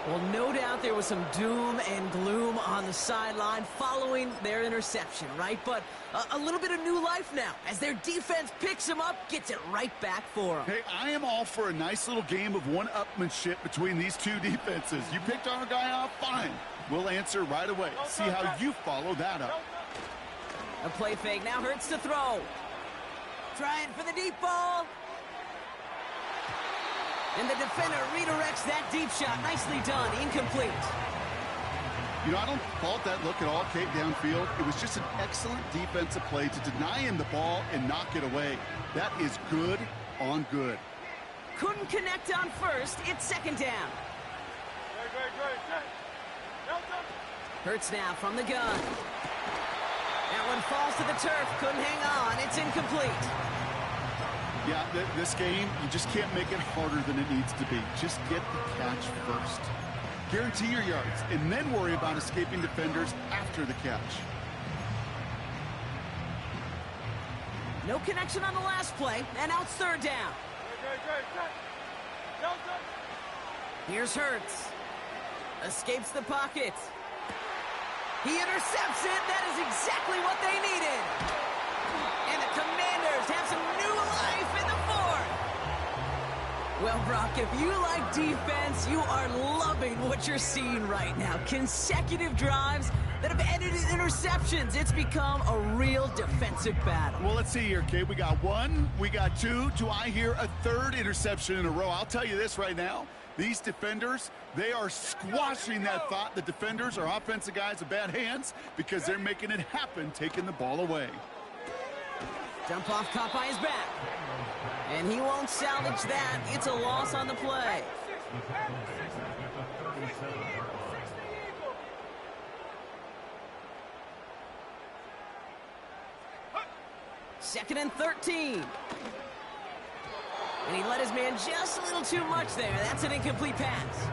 Well, no doubt there was some doom and gloom on the sideline following their interception, right? But a little bit of new life now as their defense picks him up, gets it right back for him. Hey, I am all for a nice little game of one-upmanship between these two defenses. You picked our guy off, fine. We'll answer right away. See how you follow that up. A play fake. Now Hurts to throw. Trying for the deep ball. And the defender redirects that deep shot. Nicely done. Incomplete. You know, I don't fault that look at all, Kate, downfield. It was just an excellent defensive play to deny him the ball and knock it away. That is good on good. Couldn't connect on 1st. It's 2nd down. Hurts now from the gun. That one falls to the turf. Couldn't hang on. It's incomplete. Yeah, this game, you just can't make it harder than it needs to be. Just get the catch first. Guarantee your yards, and then worry about escaping defenders after the catch. No connection on the last play, and now it's 3rd down. Here's Hurts. Escapes the pocket. He intercepts it. That is exactly what they needed. And the Commanders have some new life in the 4th. Well, Brock, if you like defense, you are loving what you're seeing right now. Consecutive drives that have ended in interceptions. It's become a real defensive battle. Well, let's see here, Kate. We got 1, we got 2. Do I hear a 3rd interception in a row? I'll tell you this right now. These defenders, they are squashing that thought the defenders are offensive guys with bad hands because they're making it happen, taking the ball away. Dump off caught by his back. And he won't salvage that. It's a loss on the play. 2nd and 13. And he let his man just a little too much there. That's an incomplete pass.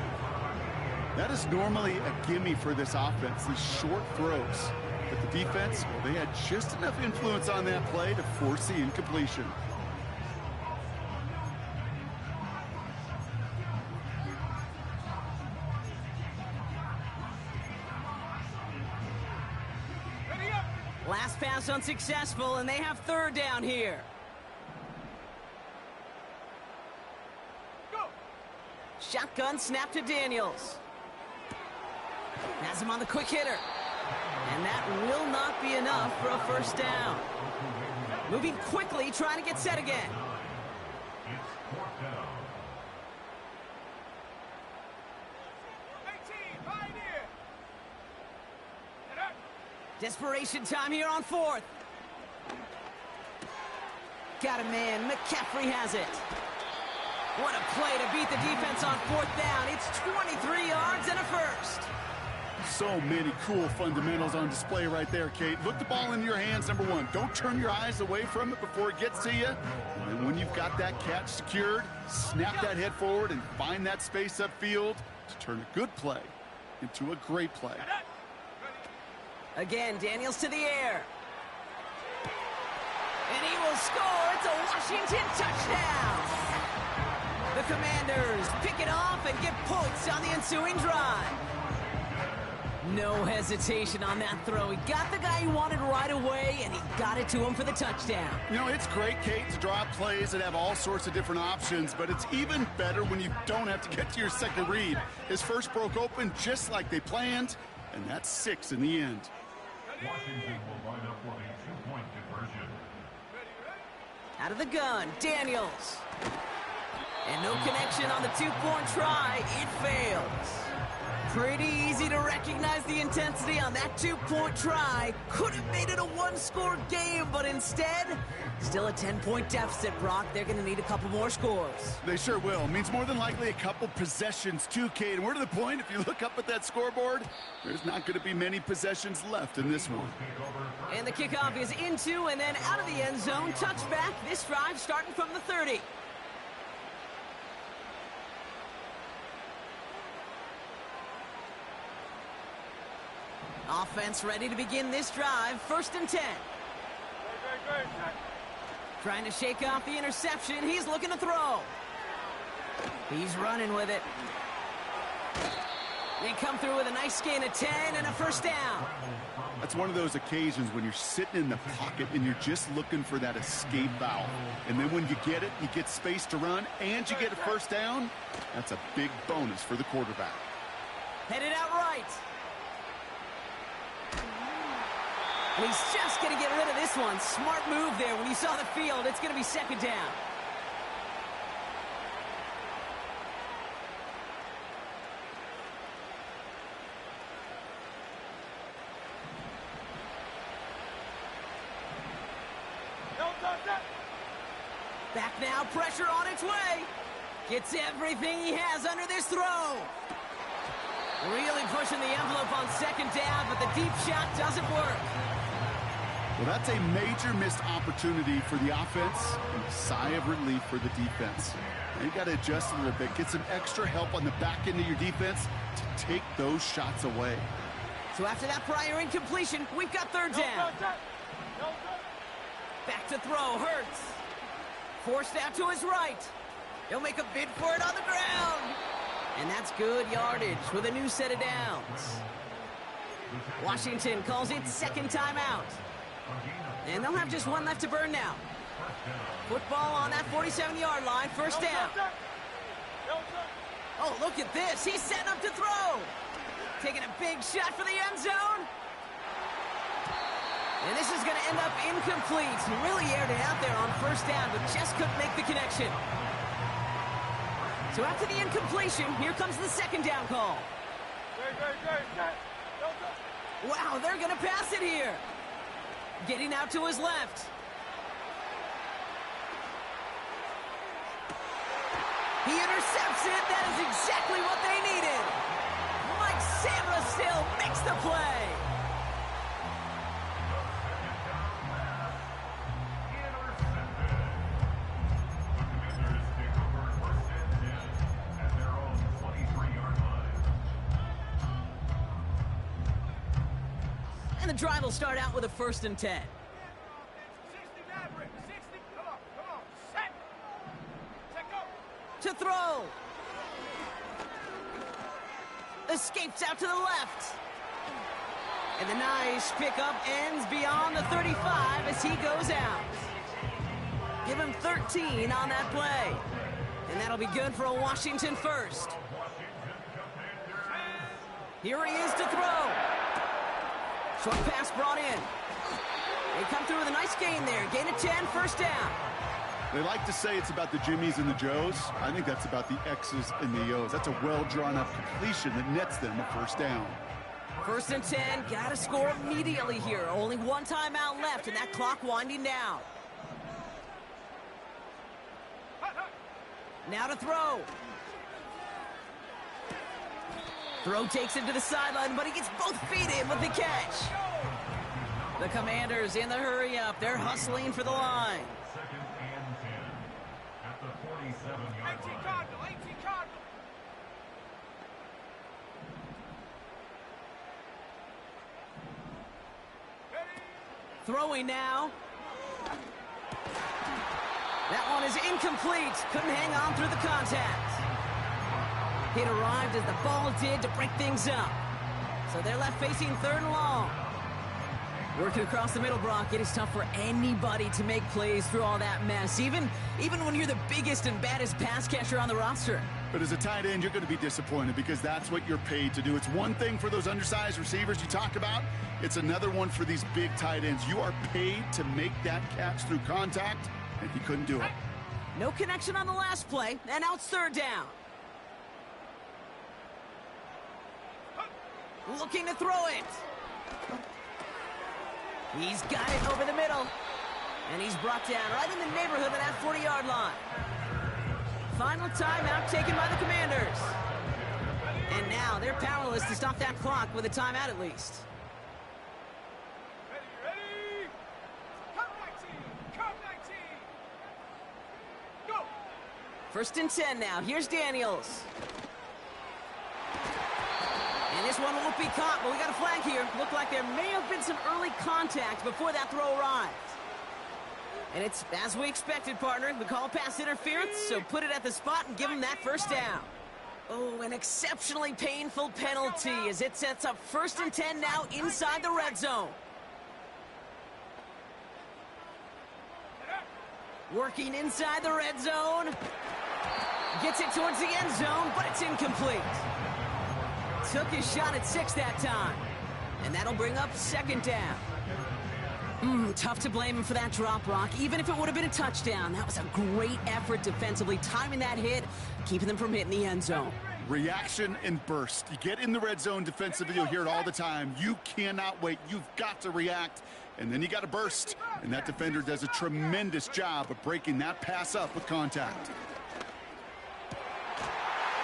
That is normally a gimme for this offense, these short throws. But the defense, well, they had just enough influence on that play to force the incompletion. Last pass unsuccessful, and they have 3rd down here. Go. Shotgun snap to Daniels. Has him on the quick hitter. And that will not be enough for a 1st down. Moving quickly, trying to get set again. It's 4th down. 18, Pioneer. And up. Desperation time here on 4th. Got a man. McCaffrey has it. What a play to beat the defense on 4th down. It's 23 yards and a 1st. So many cool fundamentals on display right there, Kate. Look the ball into your hands, number one. Don't turn your eyes away from it before it gets to you. And when you've got that catch secured, snap that head forward and find that space upfield to turn a good play into a great play. Again, Daniels to the air. And he will score. It's a Washington touchdown. The Commanders pick it off and get points on the ensuing drive. No hesitation on that throw. He got the guy he wanted right away, and he got it to him for the touchdown. You know, it's great, Kate, to draw up plays that have all sorts of different options, but it's even better when you don't have to get to your second read. His first broke open just like they planned, and that's 6 in the end. Washington will line up for a 2-point conversion. Out of the gun, Daniels. And no connection on the 2-point try. It fails. Pretty easy to recognize the intensity on that 2-point try. Could have made it a 1-score game, but instead, still a 10-point deficit, Brock. They're going to need a couple more scores. They sure will. Means more than likely a couple possessions too, Kate. And we're to the point, if you look up at that scoreboard, there's not going to be many possessions left in this one. And the kickoff is into and then out of the end zone. Touchback. This drive starting from the 30. Offense ready to begin this drive. 1st and 10. Great. Trying to shake off the interception. He's looking to throw. He's running with it. They come through with a nice gain of 10 and a 1st down. That's one of those occasions when you're sitting in the pocket and you're just looking for that escape valve. And then when you get it, you get space to run, and you get a 1st down. That's a big bonus for the quarterback. Headed out right. And he's just going to get rid of this one. Smart move there. When you saw the field, it's going to be 2nd down. Back now, pressure on its way. Gets everything he has under this throw. Really pushing the envelope on 2nd down, but the deep shot doesn't work. Well, that's a major missed opportunity for the offense and a sigh of relief for the defense. Now you got to adjust a little bit, get some extra help on the back end of your defense to take those shots away. So after that prior incompletion, we've got 3rd down. Back to throw, Hurts. Forced out to his right. He'll make a bid for it on the ground. And that's good yardage with a new set of downs. Washington calls it 2nd timeout. And they'll have just one left to burn now. Football on that 47-yard line, 1st down. Oh, look at this. He's setting up to throw. Taking a big shot for the end zone. And this is going to end up incomplete. He really aired it out there on 1st down, but just couldn't make the connection. So after the incompletion, here comes the 2nd down call. Wow, they're going to pass it here. Getting out to his left. He intercepts it. That is exactly what they needed. Mike Sandra still makes the play. drive will start out with a 1st and 10. 60 Maverick. 60. Come on. Set. Set, go. To throw. Escapes out to the left. And the nice pickup ends beyond the 35 as he goes out. Give him 13 on that play. And that'll be good for a Washington 1st. Here he is to throw. Short pass brought in. They come through with a nice gain there. Gain of 10, 1st down. They like to say it's about the Jimmies and the Joes. I think that's about the X's and the O's. That's a well-drawn-up completion that nets them a 1st down. 1st and 10, gotta score immediately here. Only one timeout left, and that clock winding down. Now to throw. Throw takes him to the sideline, but he gets both feet in with the catch. The Commanders in the hurry-up. They're hustling for the line. 2nd and 10 at the 47-yard 18 line. Cardinal. 18 Cardinal. Ready. Throwing now. That one is incomplete. Couldn't hang on through the contact. It arrived as the ball did to break things up. So they're left facing 3rd and long. Working across the middle, Brock, it is tough for anybody to make plays through all that mess, even when you're the biggest and baddest pass catcher on the roster. But as a tight end, you're going to be disappointed because that's what you're paid to do. It's one thing for those undersized receivers you talk about. It's another one for these big tight ends. You are paid to make that catch through contact, and he couldn't do it. No connection on the last play, and now it's 3rd down. Looking to throw it. He's got it over the middle. And he's brought down right in the neighborhood of that 40-yard line. Final timeout taken by the Commanders. And now they're powerless to stop that clock with a timeout at least. Ready. Come 19. Come 19. Go. 1st and 10 now. Here's Daniels. And this one won't be caught, but we got a flag here. Looked like there may have been some early contact before that throw arrived. And it's as we expected, partner. We call pass interference, so put it at the spot and give him that 1st down. Oh, an exceptionally painful penalty as it sets up 1st and 10 now inside the red zone. Working inside the red zone. Gets it towards the end zone, but it's incomplete. Took his shot at 6 that time. And that'll bring up 2nd down. Tough to blame him for that drop, Brock. Even if it would have been a touchdown, that was a great effort defensively, timing that hit, keeping them from hitting the end zone. Reaction and burst. You get in the red zone defensively, you'll hear it all the time. You cannot wait. You've got to react, and then you got to burst. And that defender does a tremendous job of breaking that pass up with contact.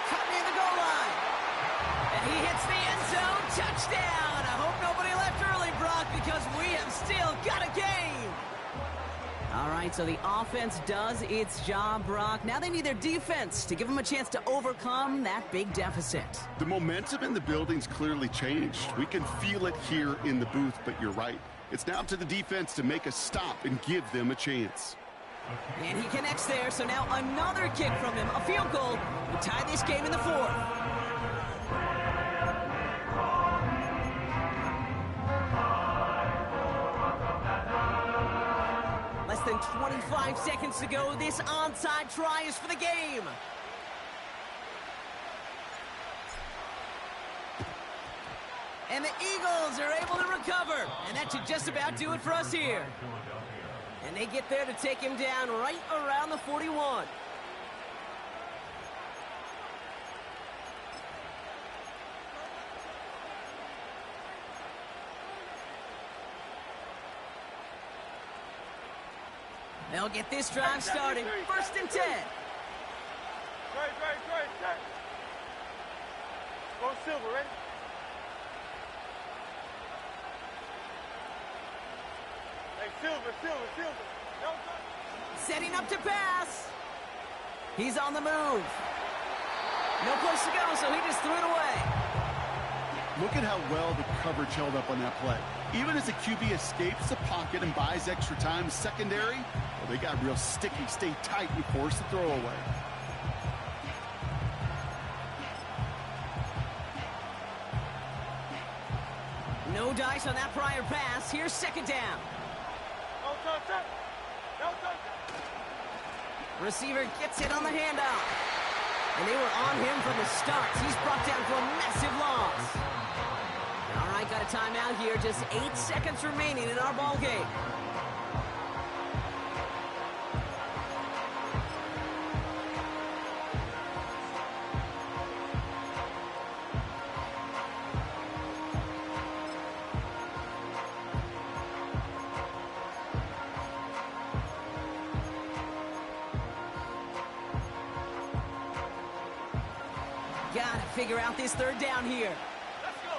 Cut near the goal line. And he hits the end zone. Touchdown. I hope nobody left early, Brock, because we have still got a game. All right, so the offense does its job, Brock. Now they need their defense to give them a chance to overcome that big deficit. The momentum in the building's clearly changed. We can feel it here in the booth, but you're right. It's now up to the defense to make a stop and give them a chance. And he connects there, so now another kick from him, a field goal, to tie this game in the 4th. Less than 25 seconds to go. This onside try is for the game. And the Eagles are able to recover. And that should just about do it for us here. And they get there to take him down right around the 41. They'll get this drive started. 1st and 10. Great. Go Silver, ready? Hey, Silver. Don't go. Setting up to pass. He's on the move. No place to go, so he just threw it away. Look at how well the coverage held up on that play. Even as a QB escapes the pocket and buys extra time secondary, well, they got real sticky. Stay tight and force the throwaway. No dice on that prior pass. Here's second down. No touch it. No touch it. Receiver gets it on the handoff. And they were on him from the start. He's brought down for a massive loss. All right, got a timeout here. Just 8 seconds remaining in our ball game. Gotta figure out this third down here. Let's go.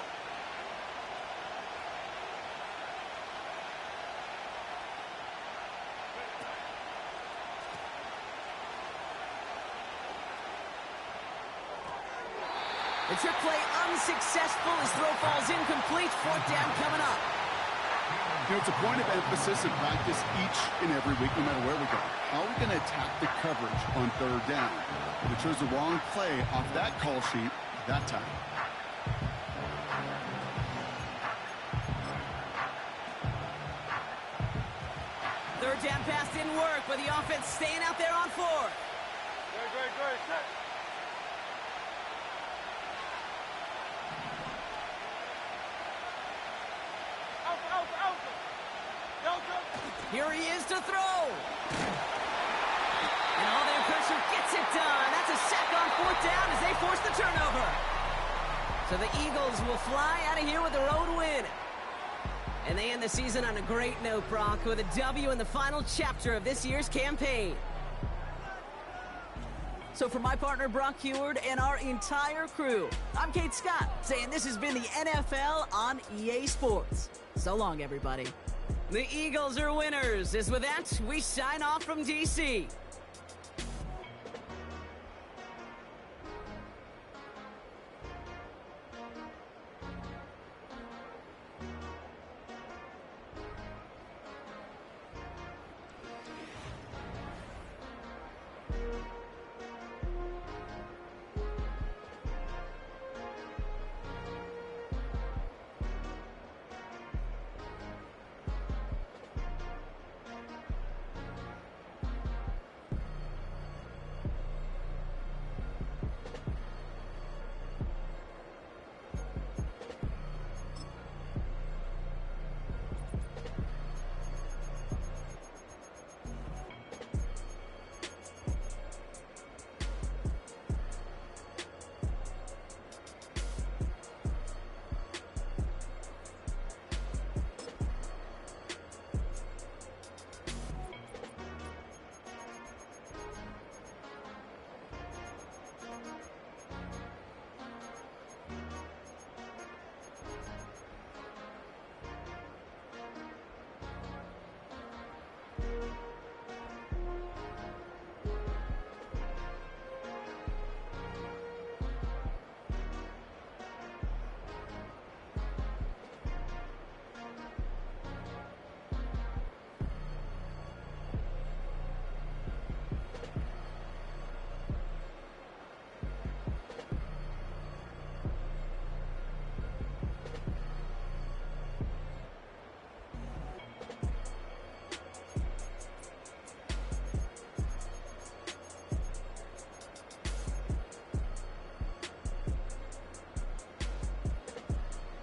The trick play unsuccessful. His throw falls incomplete. Fourth down coming up. You know, it's a point of emphasis in practice each and every week, no matter where we go. How are we going to attack the coverage on third down? We chose the wrong play off that call sheet that time. Third down pass didn't work, but the offense staying out there on fourth. Great. Set. Here he is to throw. And all their pressure gets it done. That's a sack on fourth down as they force the turnover. So the Eagles will fly out of here with a road win. And they end the season on a great note, Brock, with a W in the final chapter of this year's campaign. So for my partner, Brock Heward, and our entire crew, I'm Kate Scott, saying this has been the NFL on EA Sports. So long, everybody. The Eagles are winners. As with that, we sign off from D.C.